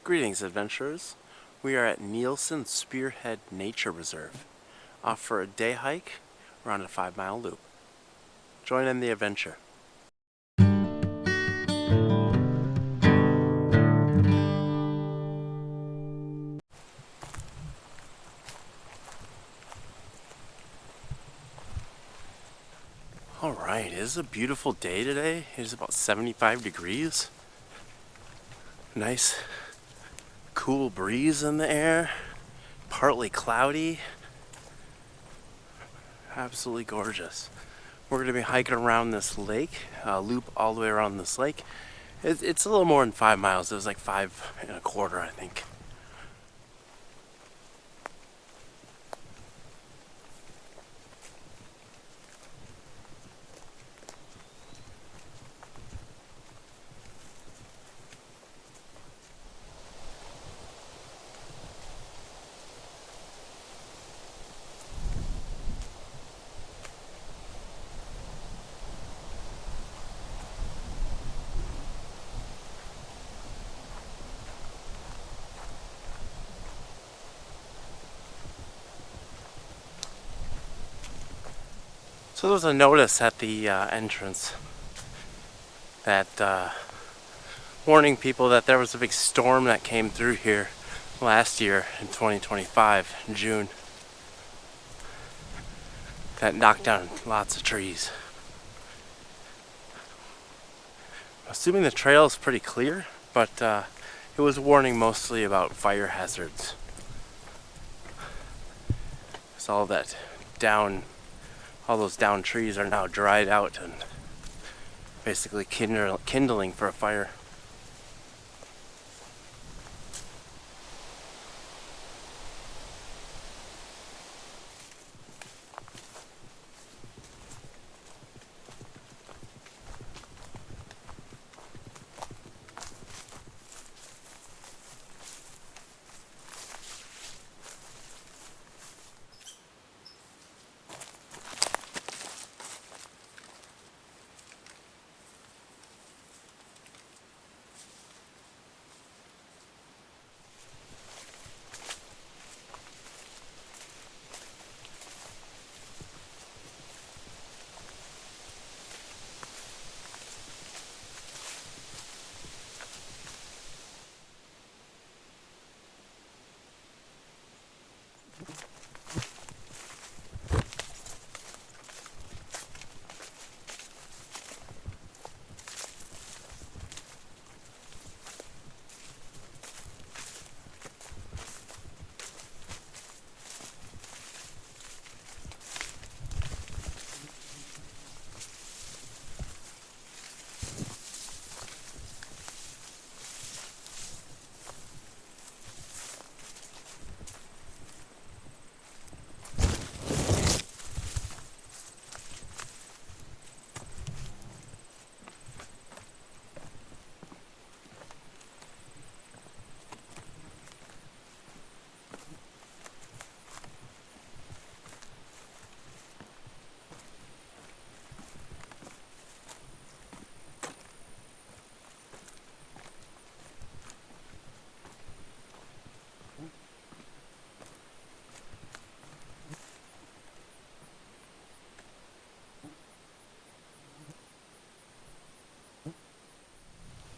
Greetings, adventurers. We are at Neilson Spearhead Nature Preserve, off for a day hike around a 5-mile loop. Join in the adventure. Alright, it is a beautiful day today. It is about 75 degrees. Nice cool breeze in the air. Partly cloudy. Absolutely gorgeous. We're going to be hiking around this lake, loop all the way around this lake. It's a little more than 5 miles. It was like 5.25, I think. So there was a notice at the entrance that warning people that there was a big storm that came through here last year in 2025 in June that knocked down lots of trees. Assuming the trail is pretty clear, but it was warning mostly about fire hazards. So all those down trees are now dried out and basically kindling for a fire.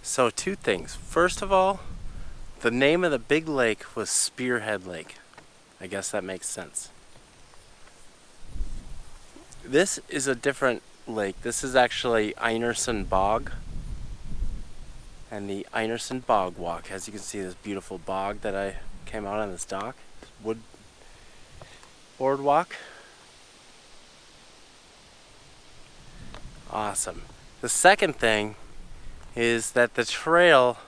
So two things. First of all, the name of the big lake was Spearhead Lake. I guess that makes sense. This is a different lake. This is actually Einerson Bog. And the Einerson Bog Walk. As you can see, this beautiful bog that I came out on this dock. Wood boardwalk. Awesome. The second thing is that the trail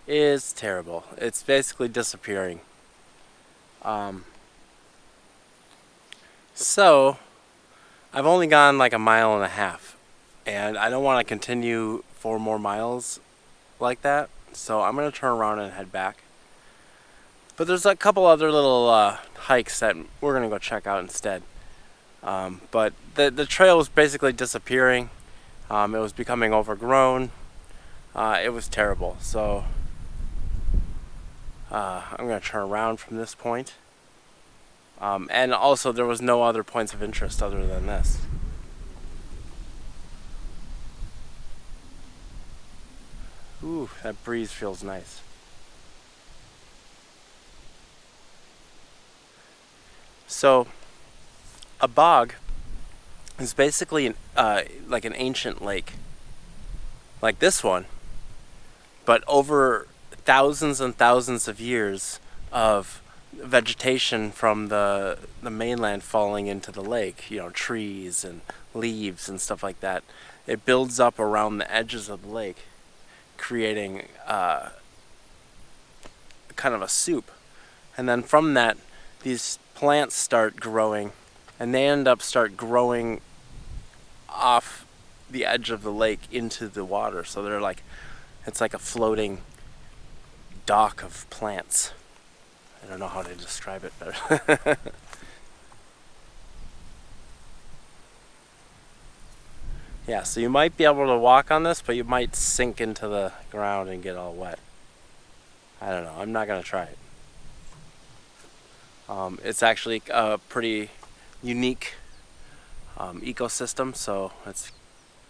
is terrible. It's basically disappearing. So I've only gone like 1.5 miles, and I don't want to continue 4 more miles like that, so I'm going to turn around and head back. But there's a couple other little hikes that we're going to go check out instead. But the trail was basically disappearing. It was becoming overgrown. It was terrible. So I'm going to turn around from this point. And also there was no other points of interest other than this. Ooh, that breeze feels nice. So, a bog is basically like an ancient lake, like this one, but over thousands and thousands of years of vegetation from the mainland falling into the lake, you know, trees and leaves and stuff like that. It builds up around the edges of the lake, creating kind of a soup. And then from that, these plants start growing, and they start growing off the edge of the lake into the water. So they're like, it's like a floating dock of plants. I don't know how to describe it better. Yeah, so you might be able to walk on this, but you might sink into the ground and get all wet. I don't know. I'm not going to try it. It's actually a pretty unique ecosystem, so it's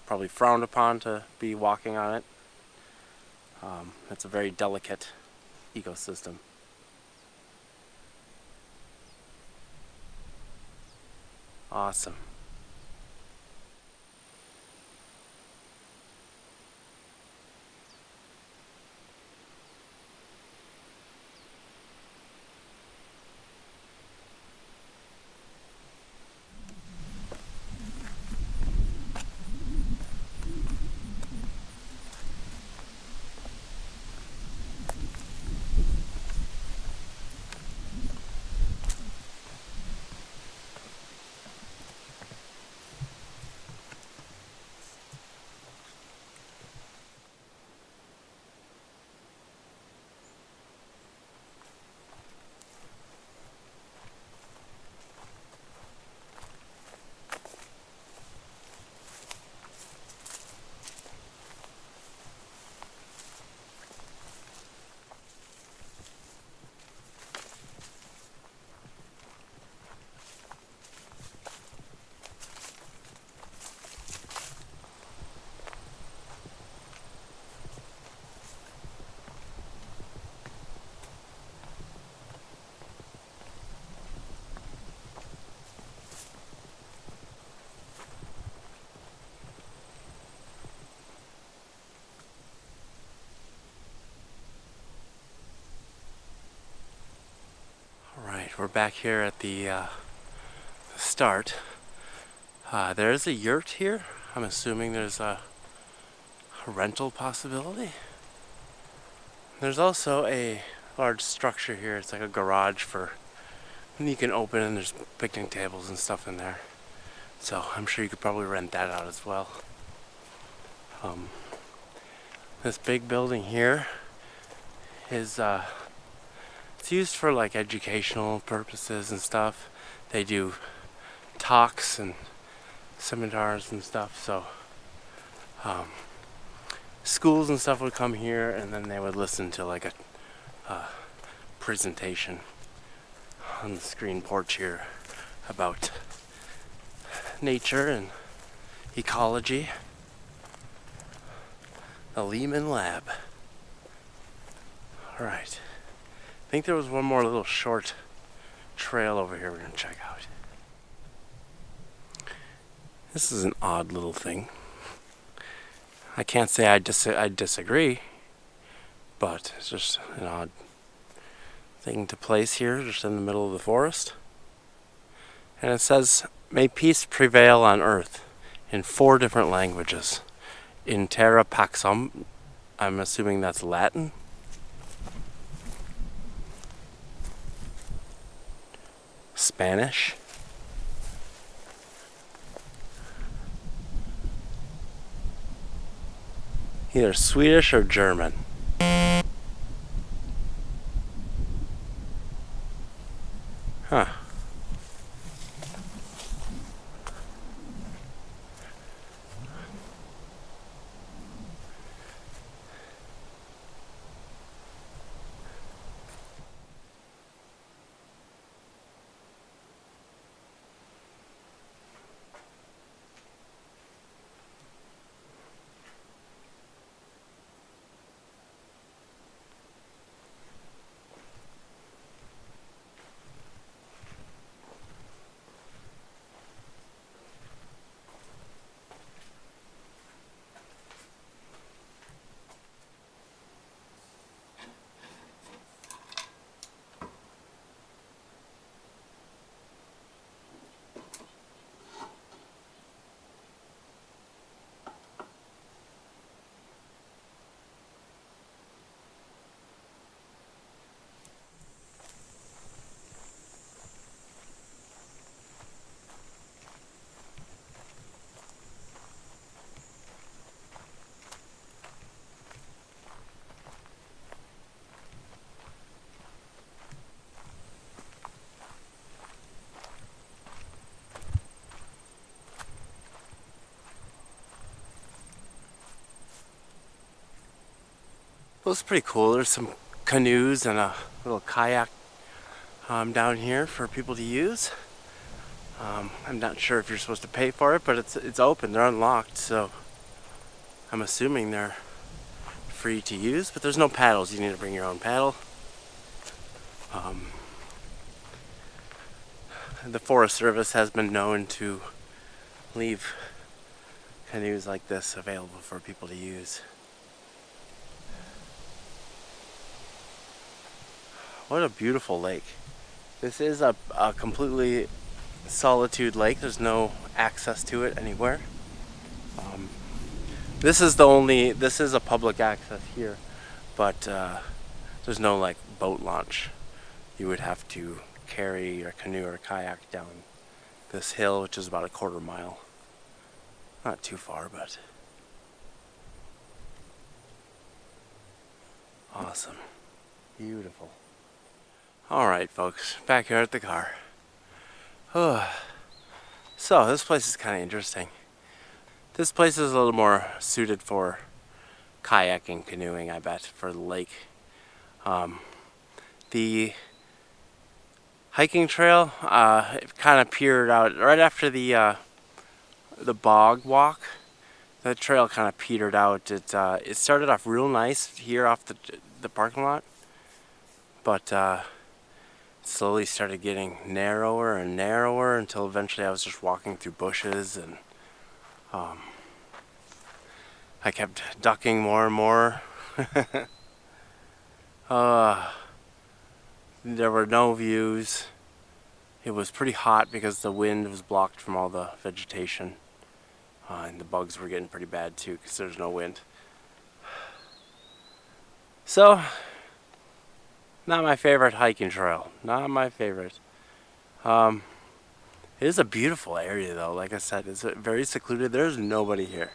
probably frowned upon to be walking on it. It's a very delicate ecosystem. Awesome. Alright, we're back here at the start. There is a yurt here. I'm assuming there's a rental possibility. There's also a large structure here. It's like a garage and you can open, and there's picnic tables and stuff in there. So I'm sure you could probably rent that out as well. This big building here is it's used for like educational purposes and stuff. They do talks and seminars and stuff, so schools and stuff would come here, and then they would listen to like a presentation on the screen porch here about nature and ecology. The Lehmann Lab. Alright. I think there was one more little short trail over here we're going to check out. This is an odd little thing. I can't say I disagree, but it's just an odd thing to place here, just in the middle of the forest. And it says, "May peace prevail on earth," in 4 different languages. In terra paxum, I'm assuming that's Latin. Spanish. Either Swedish or German. Huh. Well, it's pretty cool. There's some canoes and a little kayak down here for people to use. I'm not sure if you're supposed to pay for it, but it's open. They're unlocked, so I'm assuming they're free to use. But there's no paddles. You need to bring your own paddle. The Forest Service has been known to leave canoes like this available for people to use. What a beautiful lake. This is a completely solitude lake. There's no access to it anywhere. This is a public access here, but there's no like boat launch. You would have to carry your canoe or kayak down this hill, which is about a quarter mile. Not too far, but awesome. Beautiful. Alright folks, back here at the car. So this place is kind of interesting. This place is a little more suited for kayaking, canoeing, I bet, for the lake. The hiking trail it kind of petered out right after the bog walk. The trail kind of petered out. It started off real nice here off the parking lot, but slowly started getting narrower and narrower until eventually I was just walking through bushes, and I kept ducking more and more. There were no views. It was pretty hot because the wind was blocked from all the vegetation, and the bugs were getting pretty bad too because there's no wind. So, not my favorite hiking trail. Not my favorite. It is a beautiful area though. Like I said, it's very secluded. There's nobody here.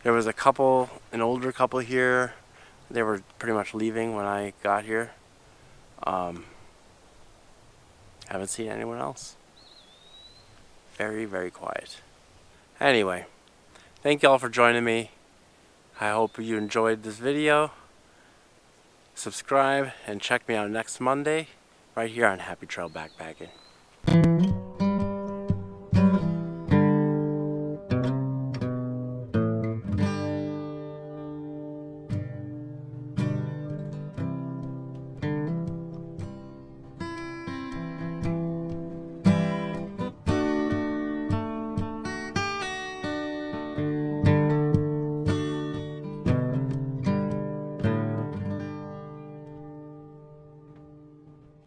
There was an older couple here. They were pretty much leaving when I got here. Haven't seen anyone else. Very, very quiet. Anyway, thank y'all for joining me. I hope you enjoyed this video. Subscribe and check me out next Monday right here on Happy Trail Backpacking.